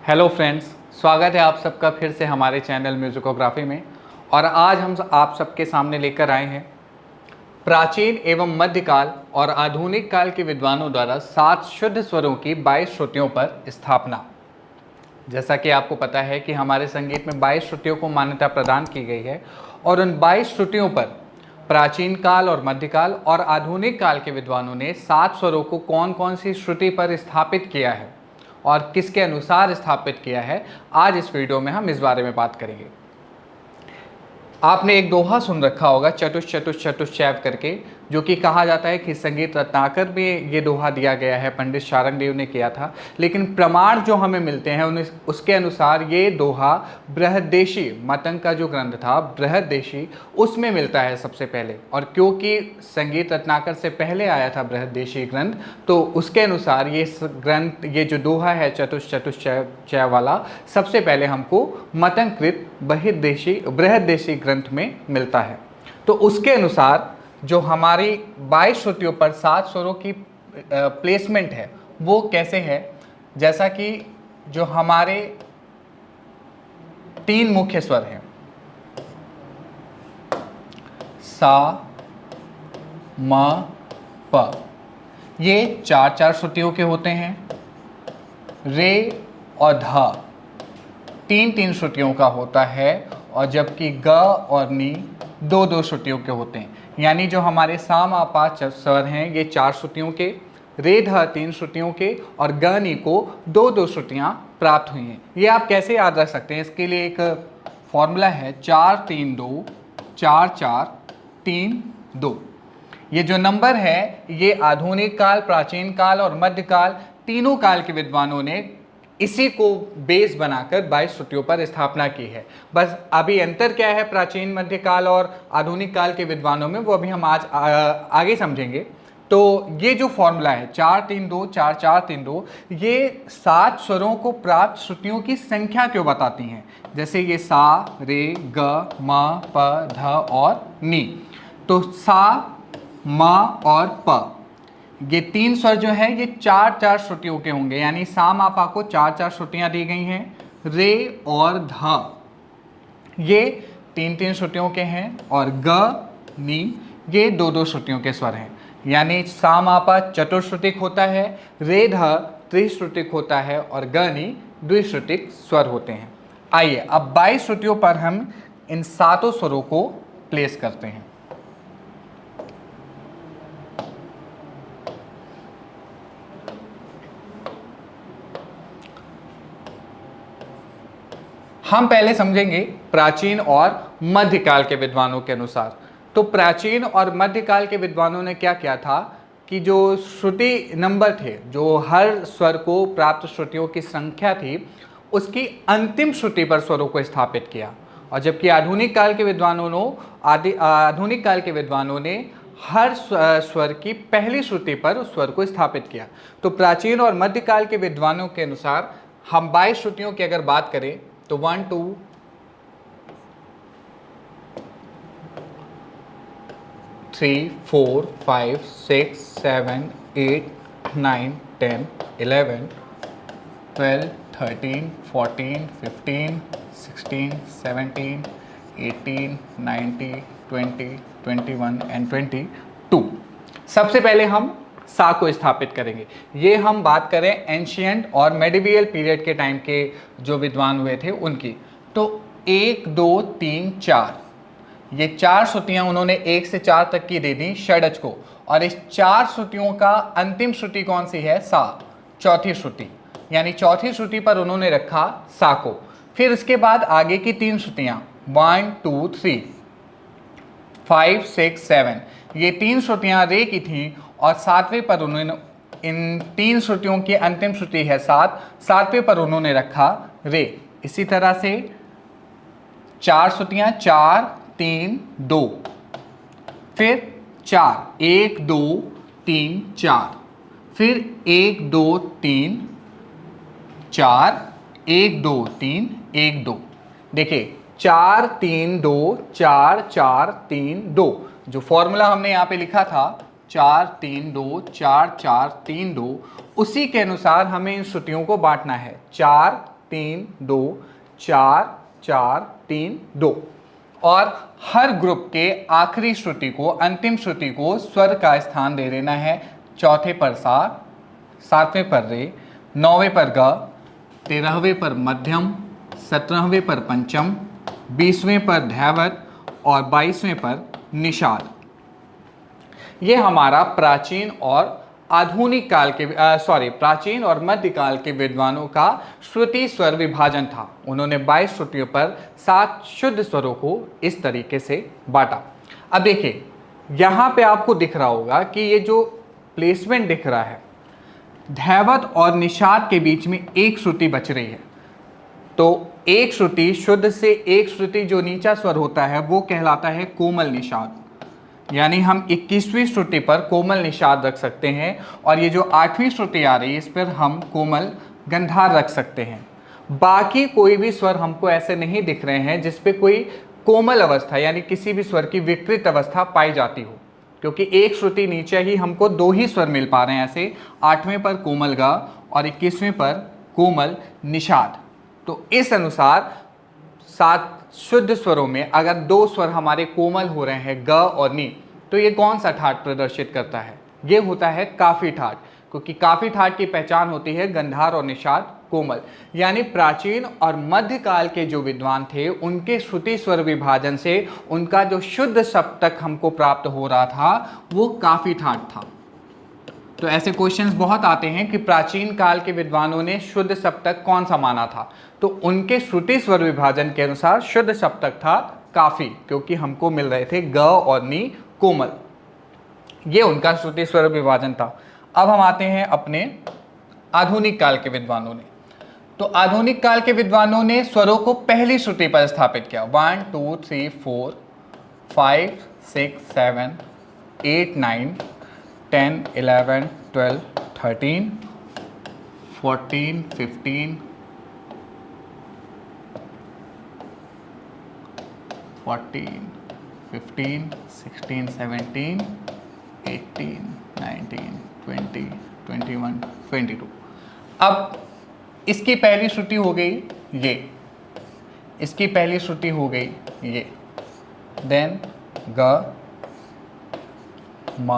Hello friends, स्वागत है आप सबका फिर से हमारे चैनल म्यूजिकोग्राफी में। और आज हम आप सबके सामने लेकर आए हैं प्राचीन एवं मध्यकाल और आधुनिक काल के विद्वानों द्वारा 7 शुद्ध स्वरों की 22 श्रुतियों पर स्थापना। जैसा कि आपको पता है कि हमारे संगीत में 22 श्रुतियों को मान्यता प्रदान की गई है और उन 22 श्रुतियों पर प्राचीन काल और मध्यकाल और आधुनिक काल के विद्वानों ने 7 स्वरों को कौन कौन सी श्रुति पर स्थापित किया है और किसके अनुसार स्थापित किया है, आज इस वीडियो में हम इस बारे में बात करेंगे। आपने एक दोहा सुन रखा होगा, चतुष चतुष चतुश्चैव करके, जो कि कहा जाता है कि संगीत रत्नाकर में ये दोहा दिया गया है, पंडित शारंगदेव ने किया था। लेकिन प्रमाण जो हमें मिलते हैं उसके अनुसार ये दोहा बृहद्देशी मतंग का जो ग्रंथ था बृहद्देशी, उसमें मिलता है सबसे पहले। और क्योंकि संगीत रत्नाकर से पहले आया था बृहद्देशी ग्रंथ, तो उसके अनुसार ये ग्रंथ, ये जो दोहा है चतुष चतुश्चैव वाला, सबसे पहले हमको मतंगकृत बृहद्देशी ग्रंथ में मिलता है। तो उसके अनुसार जो हमारी 22 श्रुतियों पर 7 स्वरों की प्लेसमेंट है वो कैसे है, जैसा कि जो हमारे 3 मुख्य स्वर हैं, सा म प, ये 4-4 श्रुतियों के होते हैं। रे और ध 3-3 श्रुतियों का होता है, और जबकि ग और नी 2-2 श्रुतियों के होते हैं। यानी जो हमारे सा मा पा स्वर हैं ये 4 श्रुतियों के, रे ध 3 श्रुतियों के, और ग नी को 2-2 श्रुतियाँ प्राप्त हुई हैं। ये आप कैसे याद रख सकते हैं, इसके लिए एक फॉर्मूला है 4-3-2 4-4-3-2। ये जो नंबर है ये आधुनिक काल, प्राचीन काल और मध्यकाल, तीनों काल के विद्वानों ने इसी को बेस बनाकर 22 श्रुतियों पर स्थापना की है। बस अभी अंतर क्या है प्राचीन, मध्यकाल और आधुनिक काल के विद्वानों में, वो अभी हम आज आगे समझेंगे। तो ये जो फॉर्मूला है 4-3-2 4-4-3-2, ये 7 स्वरों को प्राप्त श्रुतियों की संख्या क्यों बताती हैं। जैसे ये सा, रे, ग, म, प, ध और नी। तो सा, म और प, ये 3 स्वर जो है ये 4-4 श्रुतियों के होंगे। यानी सा मा पा को 4-4 श्रुतियां दी गई हैं। रे और ध ये 3-3 श्रुतियों के हैं, और ग, नी ये 2-2 श्रुतियों के स्वर हैं। यानी सा मा पा चतुश्रुतिक होता है, रे ध त्रिश्रुतिक होता है, और ग नी द्विश्रुतिक स्वर होते हैं। आइए अब 22 श्रुतियों पर हम इन 7 स्वरों को प्लेस करते हैं। हम पहले समझेंगे प्राचीन और मध्यकाल के विद्वानों के अनुसार। तो प्राचीन और मध्यकाल के विद्वानों ने क्या किया था कि जो श्रुति नंबर थे, जो हर स्वर को प्राप्त श्रुतियों की संख्या थी, उसकी अंतिम श्रुति पर स्वरों को स्थापित किया। और जबकि आधुनिक काल के विद्वानों ने हर स्वर की पहली श्रुति पर उस स्वर को स्थापित किया। तो प्राचीन और मध्यकाल के विद्वानों के अनुसार हम 22 श्रुतियों की अगर बात करें तो 1 2 3 4 5 6 7 8 9 10 11 12 13 14 15 16 17 18 19 20 21 एंड 22। सबसे पहले हम सा को स्थापित करेंगे। ये हम बात करें एंशियंट और मेडिवियल पीरियड के टाइम के जो विद्वान हुए थे उनकी। तो 1 2 3 4, ये 4 श्रुतियां उन्होंने 1 से 4 तक की दे दी षडज को। और इस 4 श्रुतियों का अंतिम श्रुति कौन सी है, सा, चौथी श्रुति। यानी चौथी श्रुति पर उन्होंने रखा सा को। फिर इसके बाद आगे की 3 श्रुतियां 1 2 3 5 6 7, ये 3 श्रुतियां रे की थी, और 7वें पर उन्होंने, इन 3 श्रुतियों की अंतिम श्रुति है 7, 7वें पर उन्होंने रखा रे। इसी तरह से 4 श्रुतियां 4 3 2, फिर 4 1 2 3 4, फिर 1 2 3 4 1 2 3 1 2। देखिए 4 3 2 4 4 3 2, जो फॉर्मूला हमने यहाँ पे लिखा था 4 3 2 4 4 3 2, उसी के अनुसार हमें इन श्रुतियों को बांटना है। 4 3 2, 4 4 3 2। और हर ग्रुप के आखिरी श्रुति को, अंतिम श्रुति को स्वर का स्थान दे देना है। चौथे पर सा, सातवें पर रे, नौवें पर ग, 13वें पर मध्यम, 17वें पर पंचम, 20वें पर धैवत और 22वें पर निषाद। ये हमारा प्राचीन और आधुनिक काल के प्राचीन और मध्यकाल के विद्वानों का श्रुति स्वर विभाजन था। उन्होंने 22 श्रुतियों पर 7 शुद्ध स्वरों को इस तरीके से बांटा। अब देखिए यहाँ पे आपको दिख रहा होगा कि ये जो प्लेसमेंट दिख रहा है, धैवत और निषाद के बीच में एक श्रुति बच रही है। तो एक श्रुति शुद्ध से एक श्रुति जो नीचा स्वर होता है वो कहलाता है कोमल निषाद, यानी हम 21वीं श्रुति पर कोमल निषाद रख सकते हैं। और ये जो 8वीं श्रुति आ रही है इस पर हम कोमल गंधार रख सकते हैं। बाकी कोई भी स्वर हमको ऐसे नहीं दिख रहे हैं जिस पे कोई कोमल अवस्था यानी किसी भी स्वर की विकृत अवस्था पाई जाती हो, क्योंकि एक श्रुति नीचे ही हमको 2 ही स्वर मिल पा रहे हैं ऐसे, 8वें पर कोमल गा और 21वें पर कोमल निषाद। तो इस अनुसार 7 शुद्ध स्वरों में अगर 2 स्वर हमारे कोमल हो रहे हैं ग और नी, तो ये कौन सा ठाट प्रदर्शित करता है? ये होता है काफी ठाट, क्योंकि काफी ठाट की पहचान होती है गंधार और निषाद कोमल। यानी प्राचीन और मध्यकाल के जो विद्वान थे उनके श्रुति स्वर विभाजन से उनका जो शुद्ध सप्तक हमको प्राप्त हो रहा था वो काफी ठाट था। तो ऐसे क्वेश्चंस बहुत आते हैं कि प्राचीन काल के विद्वानों ने शुद्ध सप्तक कौन सा माना था, तो उनके श्रुति स्वर विभाजन के अनुसार शुद्ध सप्तक था काफी, क्योंकि हमको मिल रहे थे ग और नी कोमल। ये उनका श्रुति स्वर विभाजन था। अब हम आते हैं अपने आधुनिक काल के विद्वानों ने। तो आधुनिक काल के विद्वानों ने स्वरों को पहली श्रुति पर स्थापित किया। 1 2 3 4 5 6 7 8 9 10 11 12 13 14 15 16 17 18 19 20 21 22। अब इसकी पहली श्रुति हो गई ये, इसकी पहली श्रुति हो गई ये, देन ग म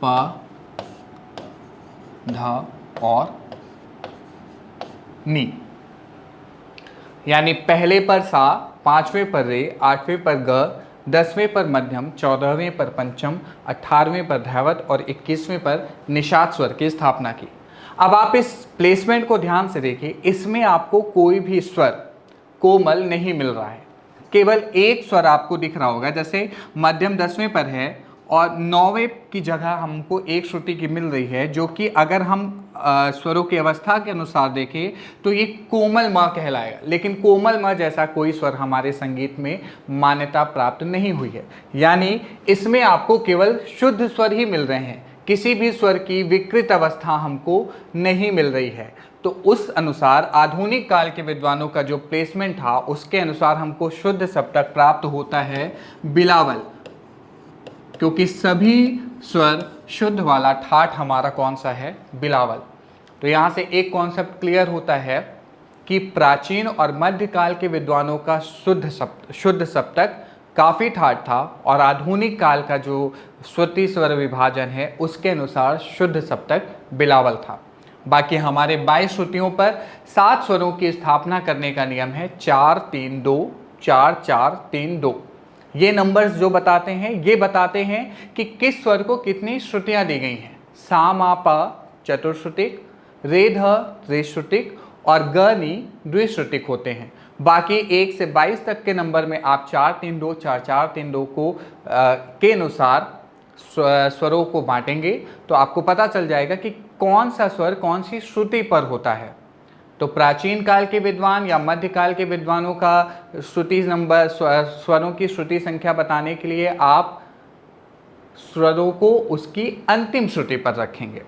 प ध और नी। यानी पहले पर सा, 5वें पर रे, 8वें पर ग, 10वें पर मध्यम, 14वें पर पंचम, 18वें पर धैवत और 21वें पर निषाद स्वर की स्थापना की। अब आप इस प्लेसमेंट को ध्यान से देखिए, इसमें आपको कोई भी स्वर कोमल नहीं मिल रहा है, केवल एक स्वर आपको दिख रहा होगा। जैसे मध्यम 10वें पर है और 9वें की जगह हमको एक श्रुति की मिल रही है, जो कि अगर हम स्वरों की अवस्था के अनुसार देखें तो ये कोमल म कहलाएगा, लेकिन कोमल म जैसा कोई स्वर हमारे संगीत में मान्यता प्राप्त नहीं हुई है। यानी इसमें आपको केवल शुद्ध स्वर ही मिल रहे हैं, किसी भी स्वर की विकृत अवस्था हमको नहीं मिल रही है। तो उस अनुसार आधुनिक काल के विद्वानों का जो प्लेसमेंट था उसके अनुसार हमको शुद्ध सप्तक प्राप्त होता है बिलावल, क्योंकि सभी स्वर शुद्ध वाला ठाठ हमारा कौन सा है? बिलावल। तो यहाँ से एक कॉन्सेप्ट क्लियर होता है कि प्राचीन और मध्यकाल के विद्वानों का शुद्ध सप्तक काफी ठाठ था और आधुनिक काल का जो श्रुति स्वर विभाजन है उसके अनुसार शुद्ध सप्तक बिलावल था। बाकी हमारे 22 श्रुतियों पर 7 स्वरों की स्थापना करने का नियम है 4 3 2 4 4 3 2। ये नंबर्स जो बताते हैं ये बताते हैं कि किस स्वर को कितनी श्रुतियां दी गई हैं। सा मा पा चतुश्रुतिक, रे ध त्रिश्रुतिक और ग नी द्विश्रुतिक होते हैं। बाकी 1 से 22 तक के नंबर में आप 4 3 2 4 4 3 2 को के अनुसार स्वरों को बांटेंगे तो आपको पता चल जाएगा कि कौन सा स्वर कौन सी श्रुति पर होता है। तो प्राचीन काल के विद्वान या मध्यकाल के विद्वानों का श्रुति नंबर, स्वरों की श्रुति संख्या बताने के लिए आप स्वरों को उसकी अंतिम श्रुति पर रखेंगे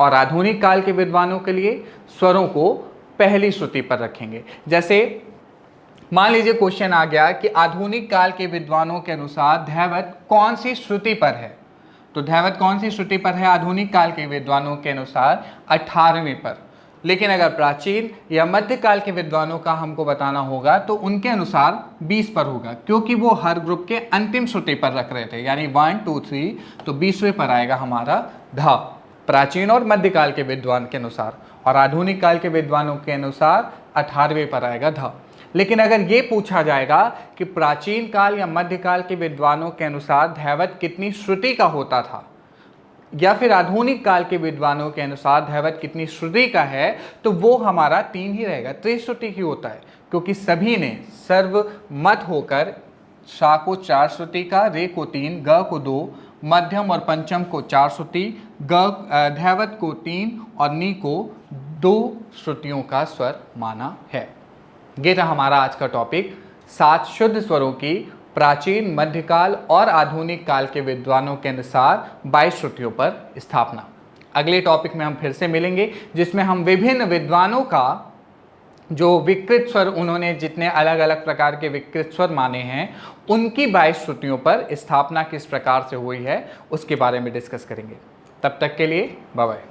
और आधुनिक काल के विद्वानों के लिए स्वरों को पहली श्रुति पर रखेंगे। जैसे मान लीजिए क्वेश्चन आ गया कि आधुनिक काल के विद्वानों के अनुसार धैवत कौन सी श्रुति पर है, तो धैवत कौन सी श्रुति पर है आधुनिक काल के विद्वानों के अनुसार? 18वें पर। लेकिन अगर प्राचीन या मध्यकाल के विद्वानों का हमको बताना होगा तो उनके अनुसार 20 पर होगा, क्योंकि वो हर ग्रुप के अंतिम श्रुति पर रख रहे थे, यानी 1 2 3, तो 20वें पर आएगा हमारा धा, प्राचीन और मध्यकाल के विद्वान के अनुसार। और आधुनिक काल के विद्वानों के अनुसार 18वें पर आएगा धा। लेकिन अगर ये पूछा जाएगा कि प्राचीन काल या मध्यकाल के विद्वानों के अनुसार धैवत कितनी श्रुति का होता था, या फिर आधुनिक काल के विद्वानों के अनुसार धैवत कितनी श्रुति का है, तो वो हमारा 3 ही रहेगा, त्रिश्रुति ही होता है, क्योंकि सभी ने सर्वमत होकर शा को 4 श्रुति का, रे को 3, ग को 2, मध्यम और पंचम को 4 श्रुति, धैवत को 3 और नी को 2 श्रुतियों का स्वर माना है। ये था हमारा आज का टॉपिक, 7 शुद्ध स्वरों की प्राचीन, मध्यकाल और आधुनिक काल के विद्वानों के अनुसार 22 श्रुतियों पर स्थापना। अगले टॉपिक में हम फिर से मिलेंगे, जिसमें हम विभिन्न विद्वानों का जो विकृत स्वर, उन्होंने जितने अलग अलग प्रकार के विकृत स्वर माने हैं, उनकी 22 श्रुतियों पर स्थापना किस प्रकार से हुई है उसके बारे में डिस्कस करेंगे। तब तक के लिए बाय बाय।